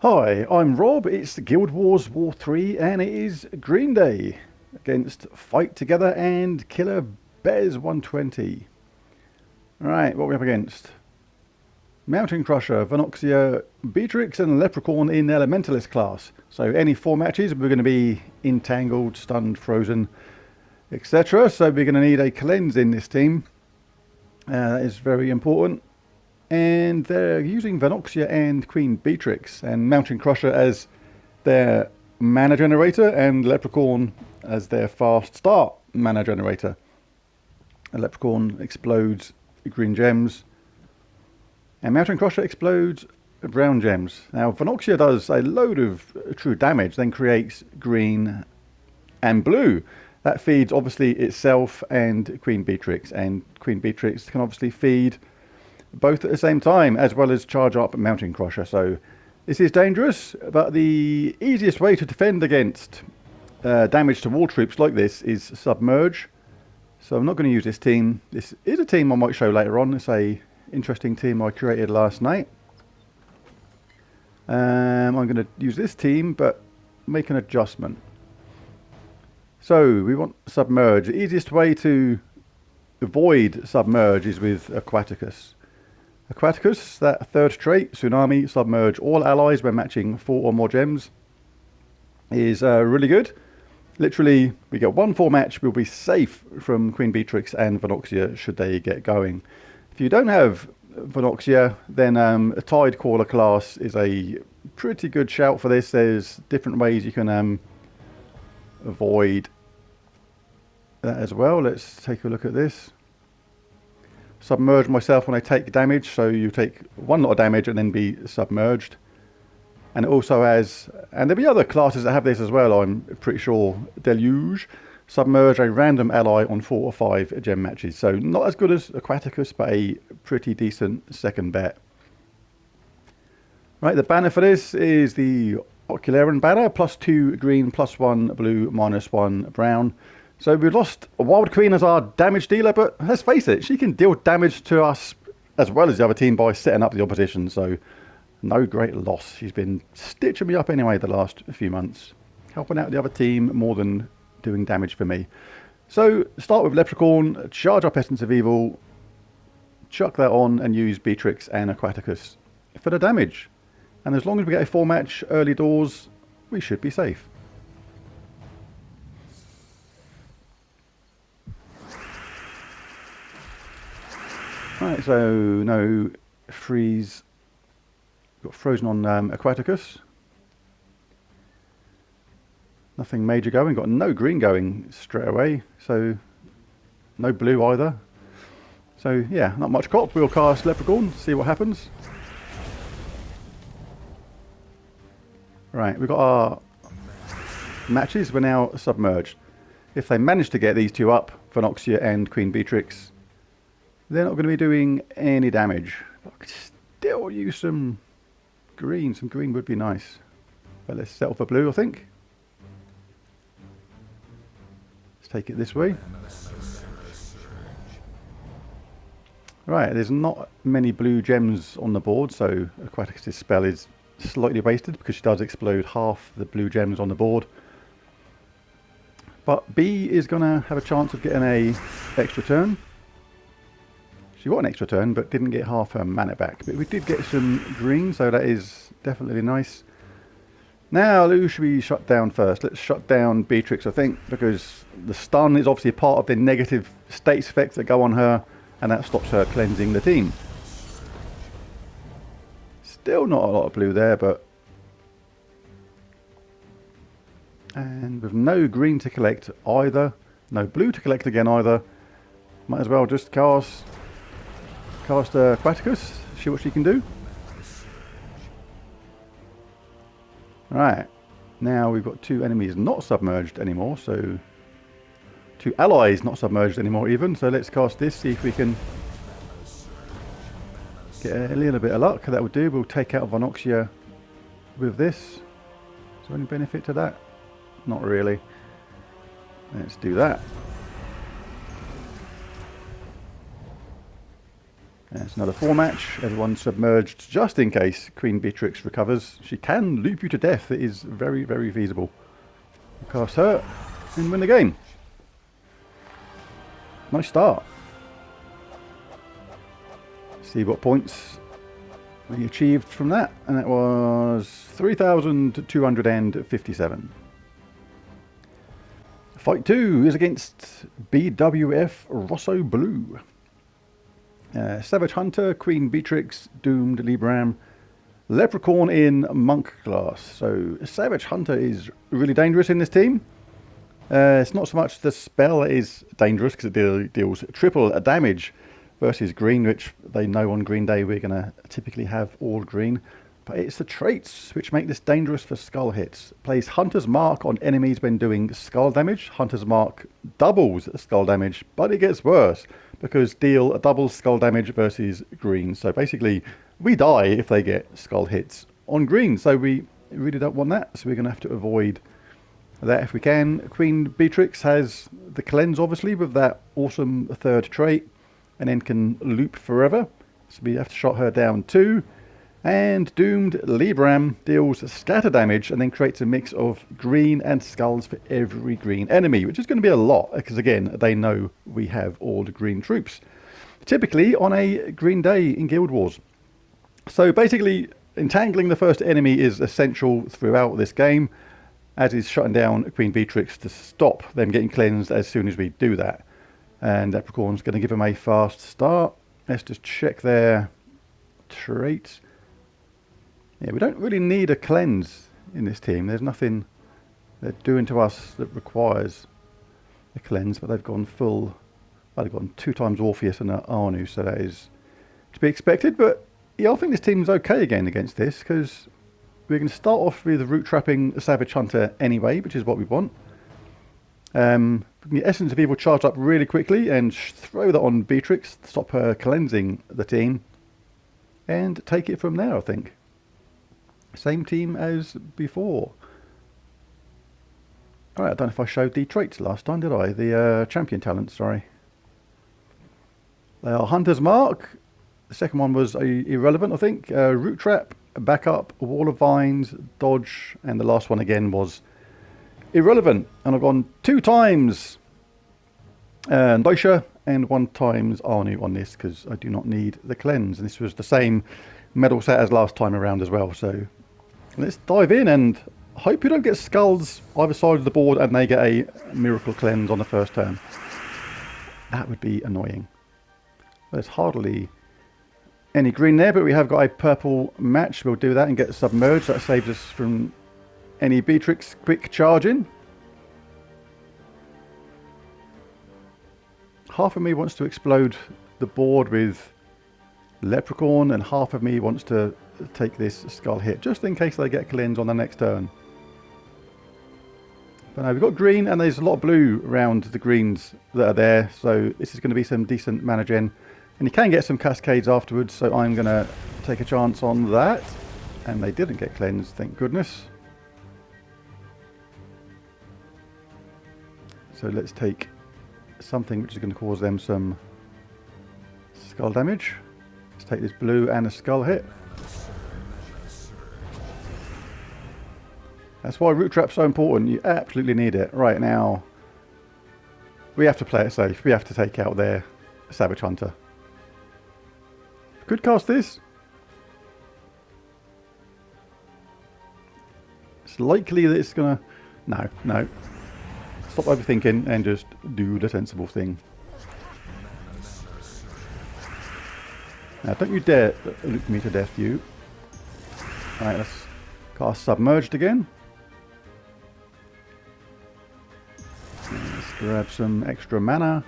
Hi, I'm Rob. It's Guild Wars War 3 and it is Green Day against Fight Together and Killer Bears 120. Alright, what are we up against? Mountain Crusher, Venoxia, Beatrix and Leprechaun in Elementalist class. So any 4 matches we're going to be entangled, stunned, frozen, etc. So we're going to need a cleanse in this team. That is very important. And they're using Venoxia and Queen Beatrix and Mountain Crusher as their mana generator and Leprechaun as their fast start mana generator. A Leprechaun explodes green gems and Mountain Crusher explodes brown gems. Now Venoxia does a load of true damage, then creates green and blue. That feeds obviously itself and Queen Beatrix, and Queen Beatrix can obviously feed both at the same time, as well as charge up Mountain Crusher. So this is dangerous, but the easiest way to defend against damage to wall troops like this is Submerge. So I'm not going to use this team. This is a team I might show later on. It's a interesting team I created last night. I'm going to use this team, but make an adjustment. So we want Submerge. The easiest way to avoid Submerge is with Aquaticus. Aquaticus, that third trait, Tsunami, Submerge all allies when matching 4 or more gems, is really good. Literally, we get 1 4 match, we'll be safe from Queen Beatrix and Venoxia should they get going. If you don't have Venoxia, then a Tide Caller class is a pretty good shout for this. There's different ways you can avoid that as well. Let's take a look at this. Submerge myself when I take damage, so you take 1 lot of damage and then be submerged. And it also has, and there'll be other classes that have this as well, I'm pretty sure. Deluge, submerge a random ally on 4 or 5 gem matches. So not as good as Aquaticus, but a pretty decent second bet. Right, the banner for this is the Ocularian banner, +2 green, +1 blue, -1 brown. So we've lost a Wild Queen as our damage dealer, but let's face it, she can deal damage to us as well as the other team by setting up the opposition, so no great loss. She's been stitching me up anyway the last few months, helping out the other team more than doing damage for me. So start with Leprechaun, charge up Essence of Evil, chuck that on and use Beatrix and Aquaticus for the damage. And as long as we get a 4 match early doors, we should be safe. Right, so no freeze. Got frozen on Aquaticus. Nothing major going. Got no green going straight away. So no blue either. So yeah, not much crop. We'll cast Leprechaun, see what happens. Right, we've got our matches. We're now submerged. If they manage to get these 2 up, Venoxia and Queen Beatrix, they're not going to be doing any damage. But I could still use some green. Some green would be nice. But let's settle for blue, I think. Let's take it this way. Right, there's not many blue gems on the board, so Aquaticus' spell is slightly wasted because she does explode half the blue gems on the board. But B is going to have a chance of getting a extra turn. She got an extra turn, but didn't get half her mana back. But we did get some green, so that is definitely nice. Now, who should we shut down first? Let's shut down Beatrix, I think, because the stun is obviously part of the negative states effects that go on her, and that stops her cleansing the team. Still not a lot of blue there, but... And with no green to collect either, no blue to collect again either, might as well just cast Aquaticus, see what she can do. Right, now we've got 2 enemies not submerged anymore, so 2 allies not submerged anymore even, so let's cast this, see if we can get a little bit of luck. That would do. We'll take out Venoxia with this. Is there any benefit to that? Not really. Let's do that. That's another 4 match. Everyone's submerged just in case Queen Beatrix recovers. She can loop you to death. It is very, very feasible. Cast her and win the game. Nice start. See what points we achieved from that. And that was 3,257. Fight 2 is against BWF Rosso Blue. Savage Hunter, Queen Beatrix, Doomed Libram, Leprechaun in Monk class. So Savage Hunter is really dangerous in this team. It's not so much the spell that is dangerous because it deals triple damage versus green, which they know on Green Day we're going to typically have all green. But it's the traits which make this dangerous for skull hits. Plays Hunter's Mark on enemies when doing skull damage. Hunter's Mark doubles skull damage, but it gets worse because deal a double skull damage versus green. So basically, we die if they get skull hits on green. So we really don't want that. So we're going to have to avoid that if we can. Queen Beatrix has the cleanse, obviously, with that awesome third trait, and then can loop forever. So we have to shot her down too. And Doomed Libram deals scatter damage and then creates a mix of green and skulls for every green enemy, which is going to be a lot because, again, they know we have all the green troops. Typically on a Green Day in Guild Wars. So basically, entangling the first enemy is essential throughout this game, as is shutting down Queen Beatrix to stop them getting cleansed as soon as we do that. And Leprechaun's going to give them a fast start. Let's just check their traits. Yeah, we don't really need a cleanse in this team. There's nothing they're doing to us that requires a cleanse, but they've gone full. Well, they've gone 2 times Orpheus and Arnu, so that is to be expected. But yeah, I think this team's okay again against this because we're going to start off with root trapping Savage Hunter anyway, which is what we want. The Essence of Evil charged up really quickly and throw that on Beatrix, stop her cleansing the team, and take it from there, I think. Same team as before. Alright, I don't know if I showed the traits last time, did I? The champion talents, sorry. They are Hunter's Mark. The second one was irrelevant, I think. Root Trap, Backup, Wall of Vines, Dodge, and the last one again was irrelevant. And I've gone 2 times Daisha and 1 times Arnu on this because I do not need the cleanse. And this was the same medal set as last time around as well, so let's dive in and hope you don't get skulls either side of the board and they get a miracle cleanse on the first turn. That would be annoying. There's hardly any green there, but we have got a purple match. We'll do that and get submerged. That saves us from any Beatrix quick charging. Half of me wants to explode the board with Leprechaun and half of me wants to take this skull hit just in case they get cleanse on the next turn. But no, we've got green and there's a lot of blue around the greens that are there, so this is going to be some decent mana gen, and you can get some cascades afterwards, so I'm going to take a chance on that. And they didn't get cleansed, thank goodness. So let's take something which is going to cause them some skull damage. Let's take this blue and a skull hit. That's why root trap's so important. You absolutely need it. Right now, we have to play it safe. We have to take out their Savage Hunter. Could cast this. It's likely that it's gonna... No. Stop overthinking and just do the sensible thing. Now, don't you dare loop me to death, you. Alright, let's cast Submerged again. Let's grab some extra mana.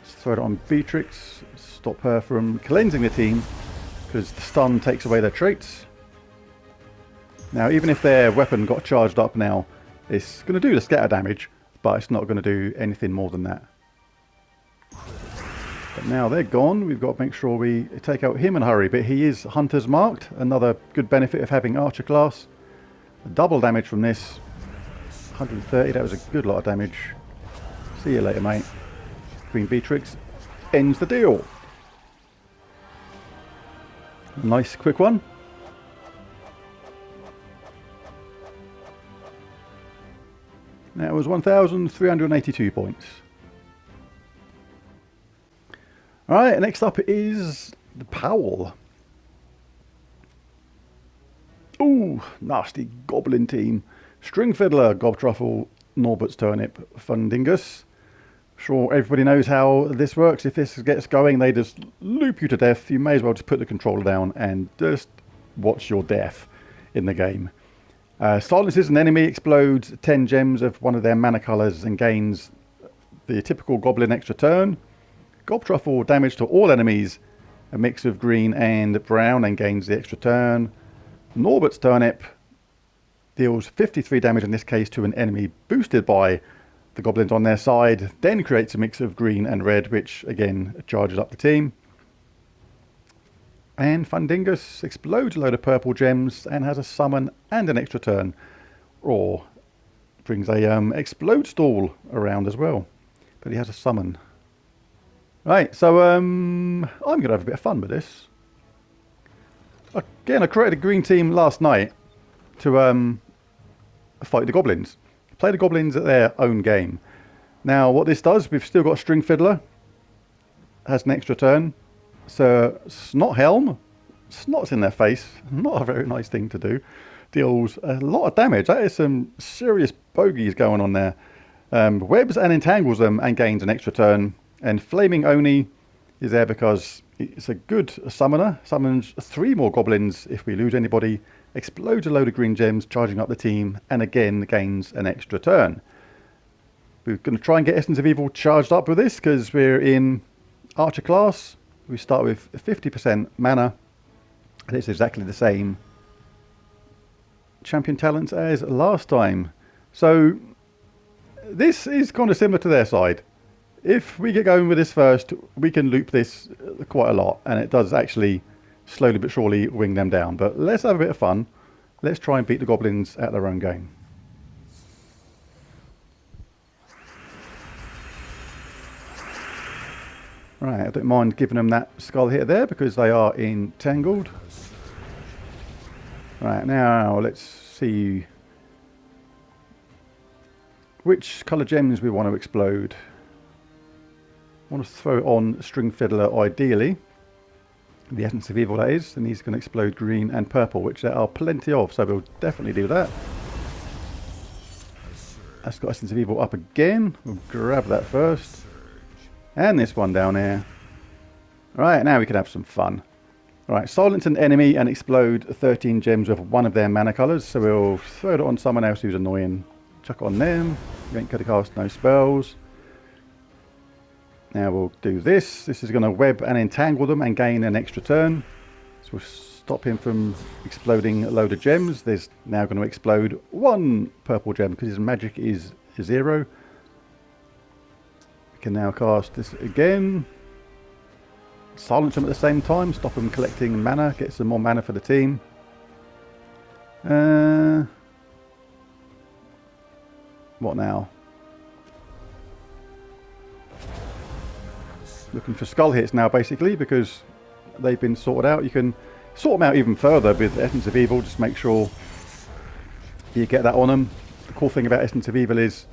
Let's throw it on Beatrix. Stop her from cleansing the team, because the stun takes away their traits. Now, even if their weapon got charged up now, it's going to do the scatter damage, but it's not going to do anything more than that. But now they're gone, we've got to make sure we take out him in a hurry. But he is Hunter's Marked, another good benefit of having Archer class. Double damage from this, 130, that was a good lot of damage. See you later, mate. Queen Beatrix ends the deal. Nice quick one. That was 1,382 points. Alright, next up is the Powell. Ooh, nasty Goblin team. String Fiddler, Gobtruffle, Norbert's Turnip, Fundingus. Sure, everybody knows how this works. If this gets going, they just loop you to death. You may as well just put the controller down and just watch your death in the game. Silences an enemy, explodes 10 gems of one of their mana colours and gains the typical Goblin extra turn. Gobtruffle damage to all enemies, a mix of green and brown, and gains the extra turn. Norbert's Turnip deals 53 damage in this case to an enemy boosted by the goblins on their side, then creates a mix of green and red, which again charges up the team. And Fundingus explodes a load of purple gems and has a summon and an extra turn, or brings a explode stall around as well, but he has a summon. Right, so I'm going to have a bit of fun with this. Again, I created a green team last night to fight the goblins. Play the goblins at their own game. Now, what this does, we've still got String Fiddler. Has an extra turn. So, Snot Helm. Snot's in their face. Not a very nice thing to do. Deals a lot of damage. That is some serious bogeys going on there. Webs and entangles them and gains an extra turn. And Flaming Oni is there because it's a good summoner. Summons 3 more goblins if we lose anybody. Explodes a load of green gems, charging up the team, and again gains an extra turn. We're going to try and get Essence of Evil charged up with this because we're in Archer class. We start with 50% mana, and it's exactly the same champion talents as last time. So this is kind of similar to their side. If we get going with this first, we can loop this quite a lot, and it does actually slowly but surely wing them down. But let's have a bit of fun. Let's try and beat the goblins at their own game. Right, I don't mind giving them that skull hit there because they are entangled. Right, now let's see which colour gems we want to explode. I want to throw on String Fiddler ideally. The Essence of Evil, that is, and he's going to explode green and purple, which there are plenty of, so we'll definitely do that. That's got Essence of Evil up again. We'll grab that first. And this one down here. Right, now we can have some fun. Alright, silence an enemy and explode 13 gems with one of their mana colours, so we'll throw it on someone else who's annoying. Chuck it on them. You ain't going to cast no spells. Now we'll do this. This is going to web and entangle them and gain an extra turn. So we'll stop him from exploding a load of gems. There's now going to explode 1 purple gem because his magic is 0. We can now cast this again. Silence him at the same time. Stop him collecting mana. Get some more mana for the team. What now? Looking for skull hits now, basically, because they've been sorted out. You can sort them out even further with Essence of Evil. Just make sure you get that on them. The cool thing about Essence of Evil is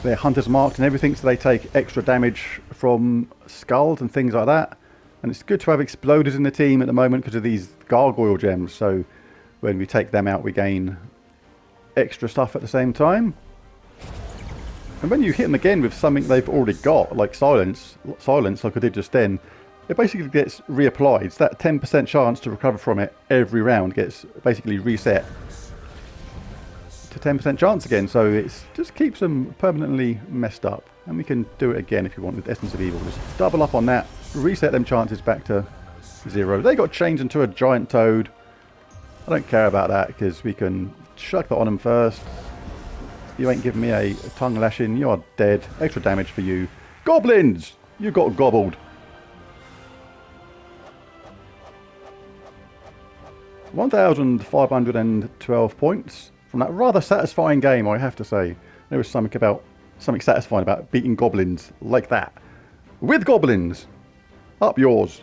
they're hunters marked and everything, so they take extra damage from skulls and things like that. And it's good to have exploders in the team at the moment because of these gargoyle gems. So when we take them out, we gain extra stuff at the same time. And when you hit them again with something they've already got, like silence like I did just then, it basically gets reapplied. It's that 10% chance to recover from it every round gets basically reset to 10% chance again. So it just keeps them permanently messed up. And we can do it again if you want with Essence of Evil. Just double up on that, reset them chances back to 0. They got changed into a giant toad. I don't care about that because we can chuck that on them first. You ain't giving me a tongue lashing. You are dead. Extra damage for you. Goblins! You got gobbled. 1,512 points from that rather satisfying game, I have to say. There was something satisfying about beating goblins like that. With goblins! Up yours.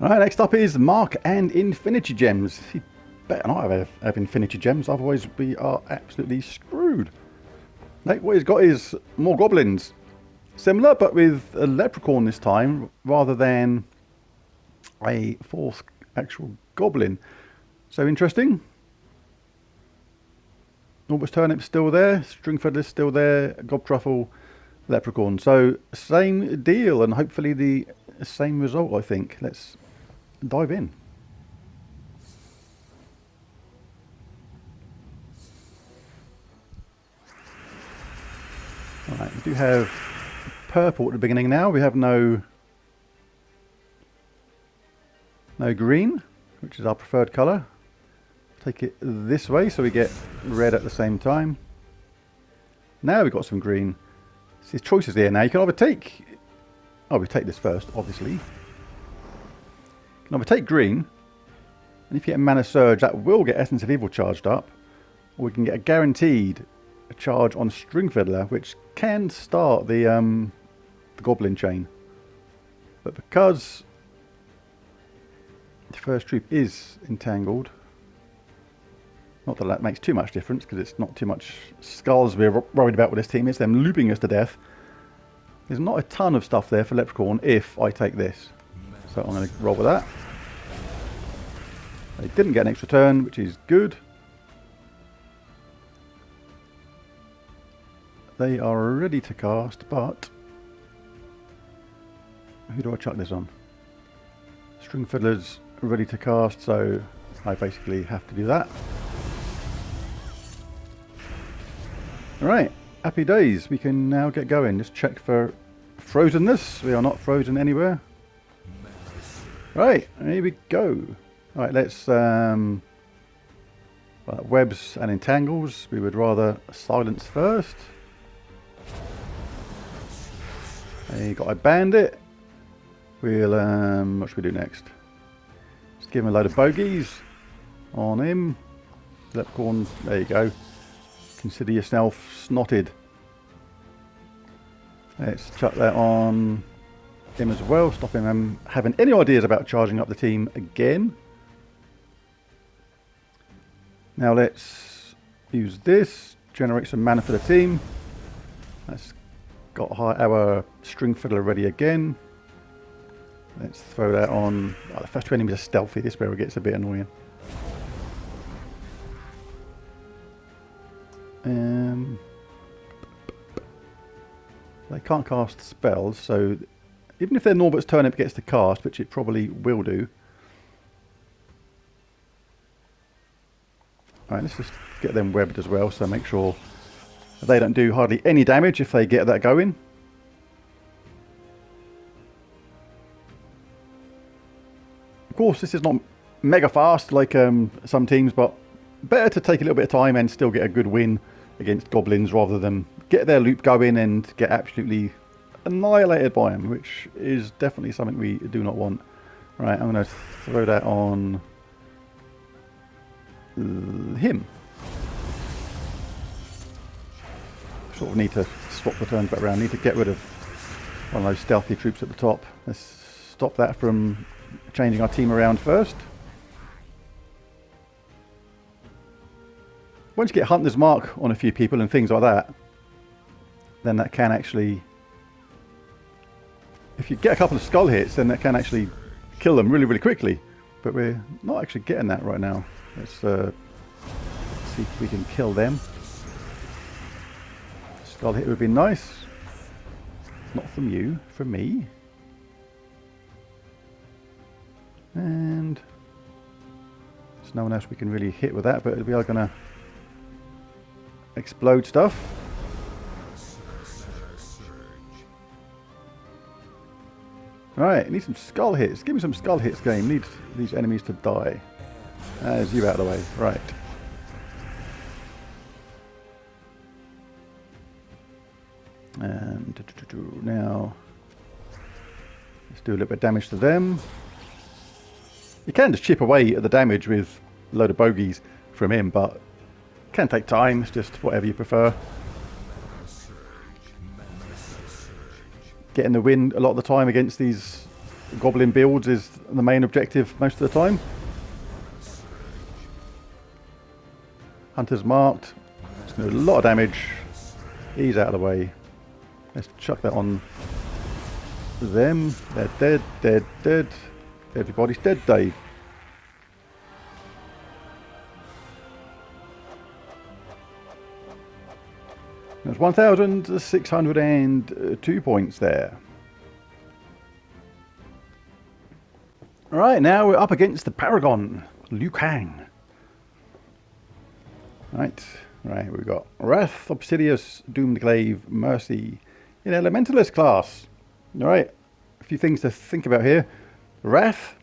Alright, next up is Mark and Infinity Gems. He better not have Infinity Gems, otherwise we are absolutely screwed. Like, what he's got is more Goblins. Similar, but with a Leprechaun this time, rather than a fourth actual Goblin. So interesting. Norbert Turnip's still there, Stringfiddler's still there, Gobtruffle, Leprechaun. So same deal, and hopefully the same result, I think. Let's dive in. Alright, we do have purple at the beginning now. We have no green, which is our preferred colour. Take it this way so we get red at the same time. Now we've got some green. So there's choices here now. You can either take... Oh, we take this first, obviously. You can either take green, and if you get a Mana Surge, that will get Essence of Evil charged up. Or we can get a guaranteed charge on String Fiddler, which can start the Goblin chain. But because the first troop is entangled, not that that makes too much difference, because it's not too much skulls we're worried about with this team. It's them looping us to death. There's not a ton of stuff there for Leprechaun if I take this. So I'm going to roll with that. They didn't get an extra turn, which is good. They are ready to cast, but who do I chuck this on? String Fiddler's ready to cast, so I basically have to do that. Alright, happy days. We can now get going. Just check for frozenness. We are not frozen anywhere. Right, here we go. Alright, let's webs and entangles. We would rather silence first. You got a bandit. We'll what should we do next? Just give him a load of bogeys on him. Leprechaun, there you go. Consider yourself snotted. Let's chuck that on him as well. Stop him having any ideas about charging up the team again. Now let's use this. Generate some mana for the team. Let's got our String Fiddler ready again. Let's throw that on. Oh, the first two enemies are stealthy. This is where it gets a bit annoying. They can't cast spells, so even if their Norbert's Turnip gets to cast, which it probably will do. Alright, let's just get them webbed as well, so make sure they don't do hardly any damage if they get that going. Of course, this is not mega fast like some teams, but better to take a little bit of time and still get a good win against Goblins rather than get their loop going and get absolutely annihilated by them, which is definitely something we do not want. Right, I'm going to throw that on him. Sort of need to swap the turns back around. Need to get rid of one of those stealthy troops at the top. Let's stop that from changing our team around first. Once you get Hunter's Mark on a few people and things like that, then that can actually, if you get a couple of skull hits, then that can actually kill them really, really quickly. But we're not actually getting that right now. Let's see if we can kill them. Skull hit would be nice. Not from you, from me. And there's no one else we can really hit with that, but we are going to explode stuff. Right, need some skull hits. Give me some skull hits, game. Need these enemies to die. There's you out of the way. Right. And now let's do a little bit of damage to them. You can just chip away at the damage with a load of bogeys from him, but it can take time. It's just whatever you prefer. getting the win a lot of the time against these goblin builds is the main objective most of the time. Hunter's marked. It's going to do a lot of damage. He's out of the way. Let's chuck that on them. They're dead, dead, dead. Everybody's dead, Dave. There's 1,602 points there. Alright, now we're up against the Paragon, Liu Kang. Right, we've got Wrath, Obsidious, Doomed Glaive, Mercy in Elementalist class. Alright, a few things to think about here. Wrath,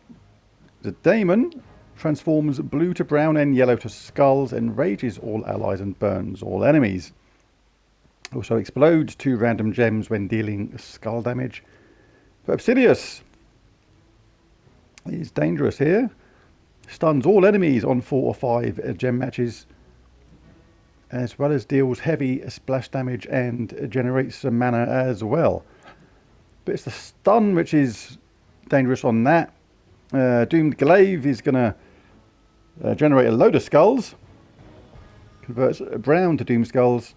the daemon, transforms blue to brown and yellow to skulls, enrages all allies and burns all enemies. Also explodes 2 random gems when dealing skull damage. But Obsidious is dangerous here. Stuns all enemies on 4 or 5 gem matches, as well as deals heavy splash damage and generates some mana as well. But it's the stun which is dangerous on that. Doomed Glaive is going to generate a load of skulls, converts brown to Doom Skulls,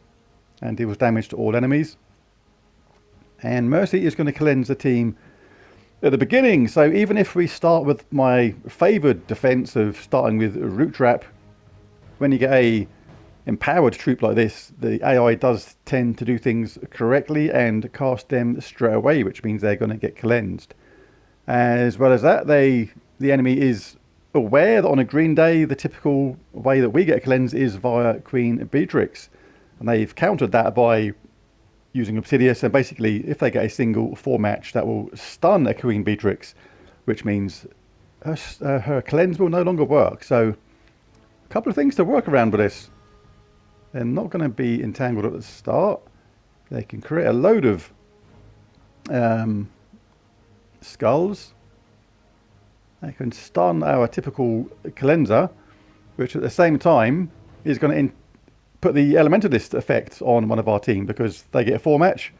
and deals damage to all enemies. And Mercy is going to cleanse the team at the beginning, so even if we start with my favoured defence of starting with Root Trap, when you get a empowered troop like this, the AI does tend to do things correctly and cast them straight away, which means they're going to get cleansed. As well as that, the enemy is aware that on a green day, the typical way that we get cleansed is via Queen Beatrix. And they've countered that by using Obsidious, and basically if they get a single 4 match, that will stun a Queen Beatrix, which means her cleanse will no longer work. So a couple of things to work around with this. They're not going to be entangled at the start. They can create a load of skulls. They can stun our typical cleanser, which at the same time is going to put the Elementalist effect on one of our team, because they get a 4 match.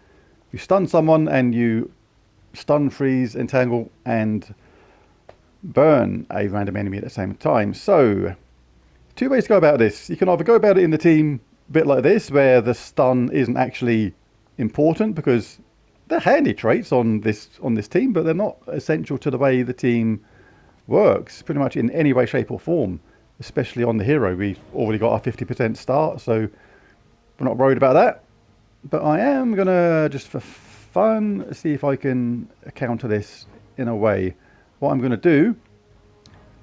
You stun someone and you stun, freeze, entangle and burn a random enemy at the same time. So 2 ways to go about this. You can either go about it in the team a bit like this, where the stun isn't actually important because they're handy traits on this team, but they're not essential to the way the team works pretty much in any way, shape or form. Especially on the hero, we've already got our 50% start, so we're not worried about that. But I am going to, just for fun, see if I can counter this in a way. What I'm going to do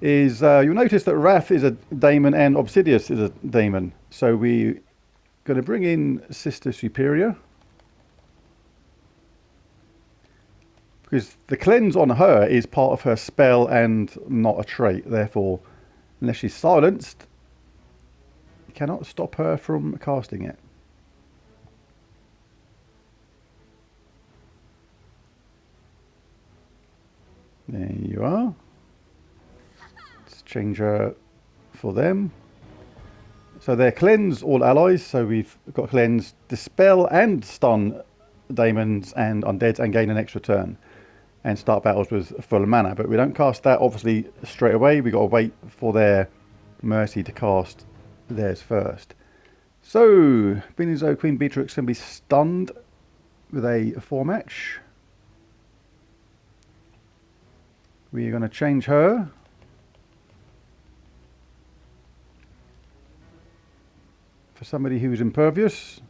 is, you'll notice that Wrath is a daemon and Obsidious is a daemon. So we're going to bring in Sister Superior, because the cleanse on her is part of her spell and not a trait. Therefore, unless she's silenced, you cannot stop her from casting it. There you are. Let's change her for them. So they're cleanse all allies. So we've got cleanse, dispel and stun daemons and undeads and gain an extra turn. And start battles with full mana, but we don't cast that obviously straight away. We got to wait for their Mercy to cast theirs first. So, being as though Queen Beatrix can be stunned with a 4 match, we're going to change her for somebody who's impervious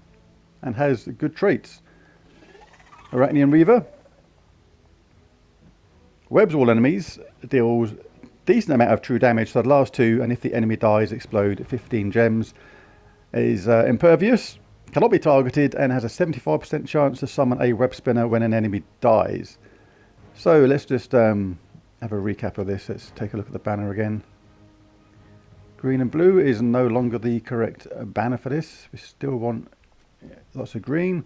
and has good traits. Arachnian Reaver. Webs all enemies, deals decent amount of true damage to the last 2, and if the enemy dies, explode 15 gems. Is impervious, cannot be targeted, and has a 75% chance to summon a web spinner when an enemy dies. So let's just have a recap of this. Let's take a look at the banner again. Green and blue is no longer the correct banner for this. We still want lots of green,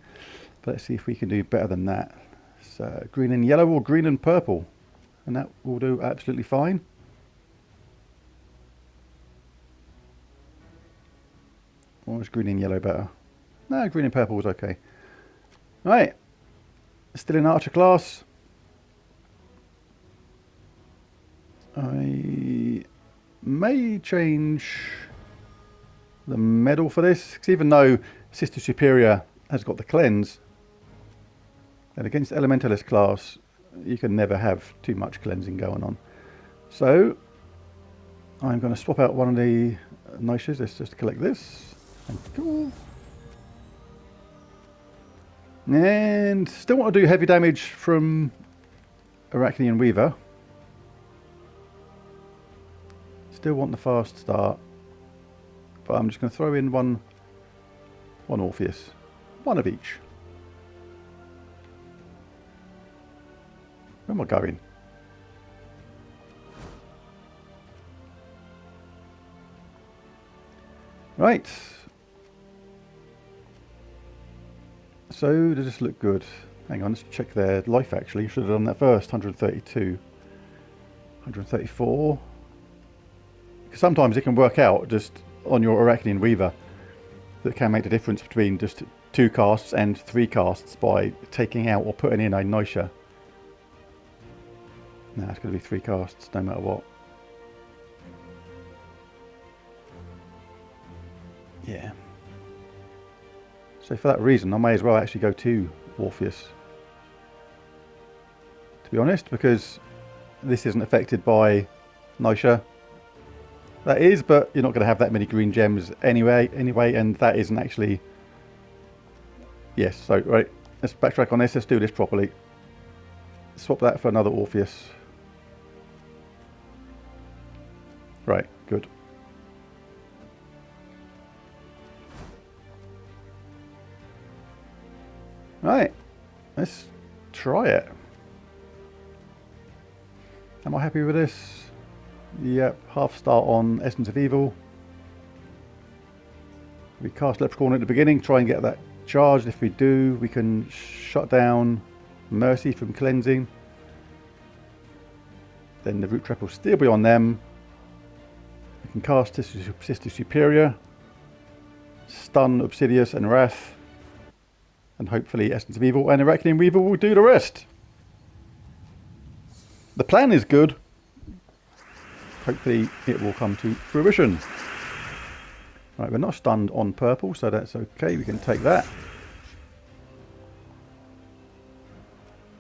but let's see if we can do better than that. So green and yellow or green and purple. And that will do absolutely fine. Or is green and yellow better? No, green and purple was okay. Right. Still in Archer class. I may change the medal for this, because even though Sister Superior has got the cleanse, and against Elementalist class you can never have too much cleansing going on. So I'm going to swap out one of the niches. Let's just collect this. Cool. And still want to do heavy damage from Arachnian Weaver. Still want the fast start. But I'm just going to throw in one Orpheus. One of each. Where am I going? Right. So does this look good? Hang on, let's check their life actually. Should have done that first. 132. 134. Because sometimes it can work out just on your Arachnian Weaver. That can make the difference between just 2 casts and 3 casts by taking out or putting in a Nisha. Nah, it's going to be 3 casts no matter what. Yeah. So for that reason, I may as well actually go to Orpheus. To be honest, because this isn't affected by Nisha. That is, but you're not going to have that many green gems anyway, and that isn't actually... Yes, so, right, let's backtrack on this, let's do this properly. Swap that for another Orpheus. Right, good. Right, let's try it. Am I happy with this? Yep, half start on Essence of Evil. We cast Leprechaun at the beginning, try and get that charged. If we do, we can shut down Mercy from cleansing. Then the Root Trap will still be on them. We can cast Sister Superior, stun Obsidious and Wrath, and hopefully Essence of Evil and Arachnian Weaver will do the rest. The plan is good. Hopefully it will come to fruition. Right, we're not stunned on purple, so that's okay. We can take that.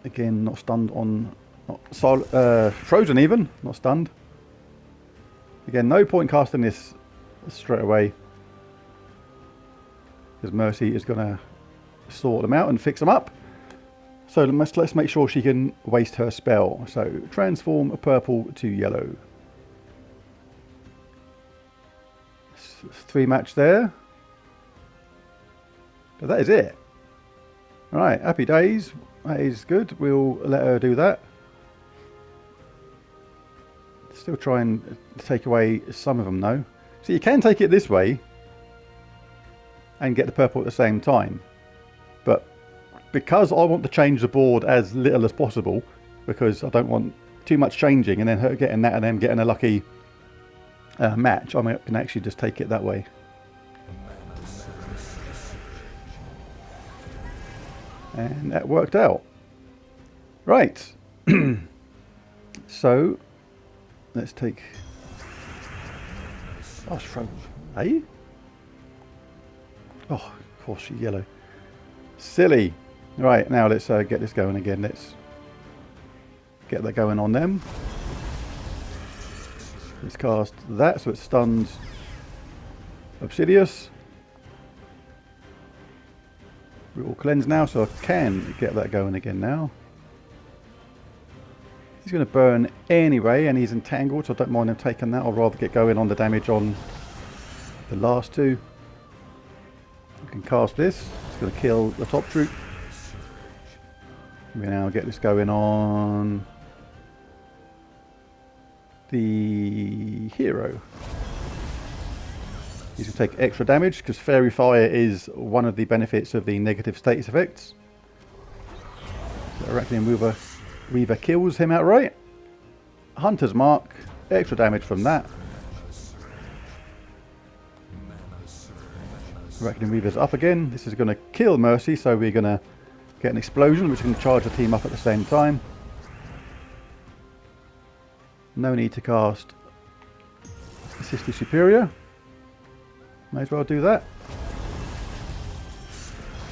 Again, not stunned on... frozen even, not stunned. Again, no point casting this straight away, because Mercy is going to sort them out and fix them up. So let's make sure she can waste her spell. So transform a purple to yellow. 3 match there. But that is it. Alright, happy days. That is good. We'll let her do that. Still try and take away some of them though. So you can take it this way and get the purple at the same time. But because I want to change the board as little as possible, because I don't want too much changing and then her getting that and then getting a lucky match, I can actually just take it that way. And that worked out. Right. So let's take... Oh, it's frozen. Hey? Oh, of course she's yellow. Silly. Right, now let's get this going again. Let's get that going on them. Let's cast that so it stuns Obsidious. We're all cleansed now, so I can get that going again now. He's going to burn anyway, and he's entangled, so I don't mind him taking that. I'd rather get going on the damage on the last 2. We can cast this. It's going to kill the top troop. We now get this going on the hero. He's going to take extra damage because Fairy Fire is one of the benefits of the negative status effects. So Arachnian Weaver kills him outright. Hunter's Mark, extra damage from that. Arachnian Weaver's up again. This is going to kill Mercy, so we're going to Get an explosion, which can charge the team up at the same time. No need to cast Assist the Superior. May as well do that.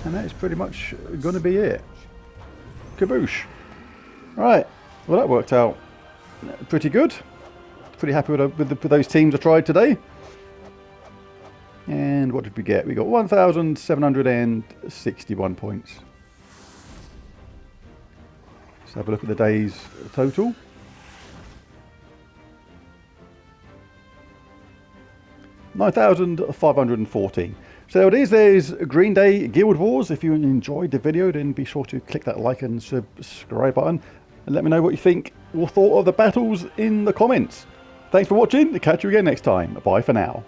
And that is pretty much going to be it. Kaboosh. Right, well that worked out pretty good. Pretty happy with those teams I tried today. And what did we get? We got 1,761 points. Let's have a look at the day's total. $9,514. So there it is, there's Green Day Guild Wars. If you enjoyed the video, then be sure to click that like and subscribe button. And let me know what you think or thought of the battles in the comments. Thanks for watching. Catch you again next time. Bye for now.